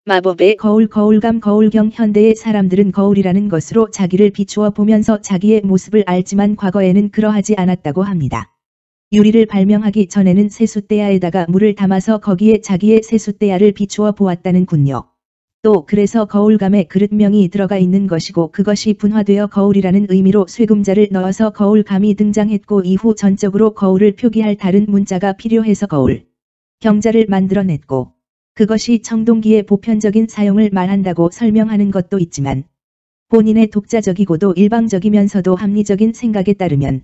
마법의 거울 거울감 거울경 현대의 사람들은 거울이라는 것으로 자기를 비추어 보면서 자기의 모습을 알지만 과거에는 그러하지 않았다고 합니다. 유리를 발명하기 전에는 세숫대야에다가 물을 담아서 거기에 자기의 세숫대야를 비추어 보았다는군요. 또 그래서 거울감에 그릇명이 들어가 있는 것이고 그것이 분화되어 거울이라는 의미로 쇠금자를 넣어서 거울감이 등장했고 이후 전적으로 거울을 표기할 다른 문자가 필요해서 거울 경자를 만들어냈고 그것이 청동기의 보편적인 사용을 말한다고 설명하는 것도 있지만 본인의 독자적이고도 일방적이면서도 합리적인 생각에 따르면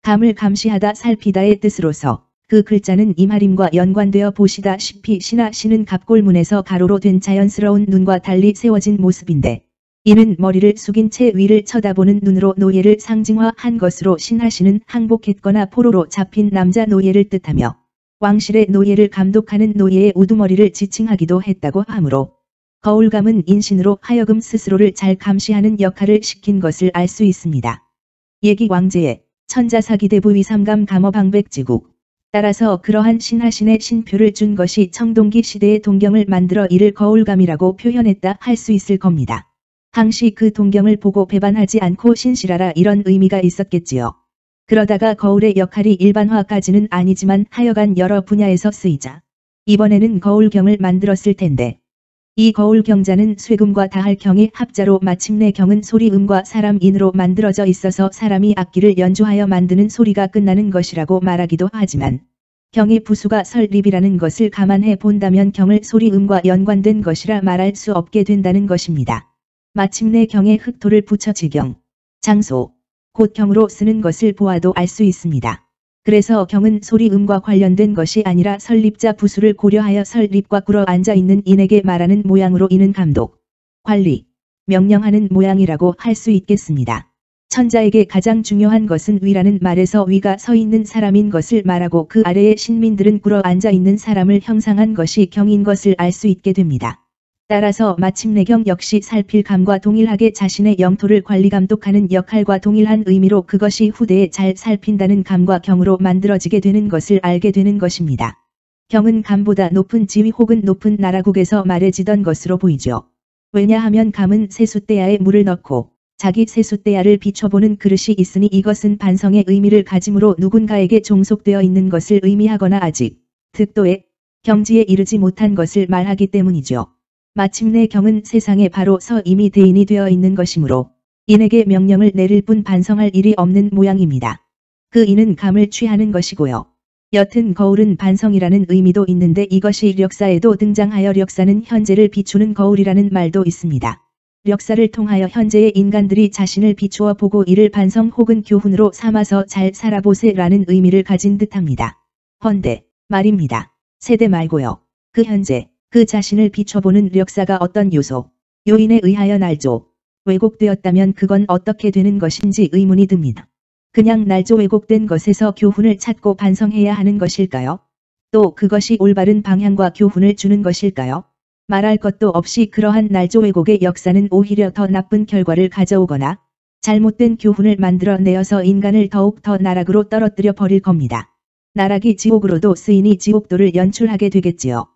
감을 감시하다 살피다의 뜻으로서 그 글자는 이말임과 연관되어 보시다시피 시나 시는 갑골문에서 가로로 된 자연스러운 눈과 달리 세워진 모습인데 이는 머리를 숙인 채 위를 쳐다보는 눈으로 노예를 상징화한 것으로 신하시는 항복했거나 포로로 잡힌 남자 노예를 뜻하며 왕실의 노예를 감독하는 노예의 우두머리를 지칭하기도 했다고 하므로 거울감은 인신으로 하여금 스스로를 잘 감시하는 역할을 시킨 것을 알 수 있습니다. 예기 왕제의 천자사기대부 위삼감 감어방백지국 따라서 그러한 신하신의 신표를 준 것이 청동기 시대의 동경을 만들어 이를 거울감이라고 표현했다 할 수 있을 겁니다. 항시 그 동경을 보고 배반하지 않고 신실하라 이런 의미가 있었겠지요. 그러다가 거울의 역할이 일반화까지는 아니지만 하여간 여러 분야에서 쓰이자 이번에는 거울경을 만들었을 텐데 이 거울경자는 쇠금과 다할 경의 합자로 마침내 경은 소리음과 사람인으로 만들어져 있어서 사람이 악기를 연주하여 만드는 소리가 끝나는 것이라고 말하기도 하지만 경의 부수가 설립이라는 것을 감안해 본다면 경을 소리음과 연관된 것이라 말할 수 없게 된다는 것입니다. 마침내 경에 흑토를 붙여 지경, 장소, 곧 경으로 쓰는 것을 보아도 알 수 있습니다. 그래서 경은 소리음과 관련된 것이 아니라 설립자 부수를 고려하여 설립과 꿇어 앉아있는 인에게 말하는 모양으로 이는 감독, 관리, 명령하는 모양이라고 할 수 있겠습니다. 천자에게 가장 중요한 것은 위라는 말에서 위가 서 있는 사람인 것을 말하고 그 아래의 신민들은 꿇어 앉아있는 사람을 형상한 것이 경인 것을 알 수 있게 됩니다. 따라서 마침내 경 역시 살필 감과 동일하게 자신의 영토를 관리 감독하는 역할과 동일한 의미로 그것이 후대에 잘 살핀다는 감과 경으로 만들어지게 되는 것을 알게 되는 것입니다. 경은 감보다 높은 지위 혹은 높은 나라국에서 말해지던 것으로 보이죠. 왜냐하면 감은 세숫대야에 물을 넣고 자기 세숫대야를 비춰보는 그릇이 있으니 이것은 반성의 의미를 가짐으로 누군가에게 종속되어 있는 것을 의미하거나 아직 득도의 경지에 이르지 못한 것을 말하기 때문이죠. 마침내 경은 세상에 바로 서 이미 대인이 되어 있는 것이므로 인에게 명령을 내릴 뿐 반성할 일이 없는 모양입니다. 그 인은 감을 취하는 것이고요. 여튼 거울은 반성이라는 의미도 있는데 이것이 력사에도 등장하여 력사는 현재를 비추는 거울이라는 말도 있습니다. 력사를 통하여 현재의 인간들이 자신을 비추어 보고 이를 반성 혹은 교훈으로 삼아서 잘 살아보세라는 의미를 가진 듯합니다. 헌데 말입니다. 세대 말고요. 그 현재 그 자신을 비춰보는 력사가 어떤 요소, 요인에 의하여 날조, 왜곡되었다면 그건 어떻게 되는 것인지 의문이 듭니다. 그냥 날조 왜곡된 것에서 교훈을 찾고 반성해야 하는 것일까요? 또 그것이 올바른 방향과 교훈을 주는 것일까요? 말할 것도 없이 그러한 날조 왜곡의 역사는 오히려 더 나쁜 결과를 가져오거나 잘못된 교훈을 만들어내어서 인간을 더욱 더 나락으로 떨어뜨려 버릴 겁니다. 나락이 지옥으로도 쓰이니 지옥도를 연출하게 되겠지요.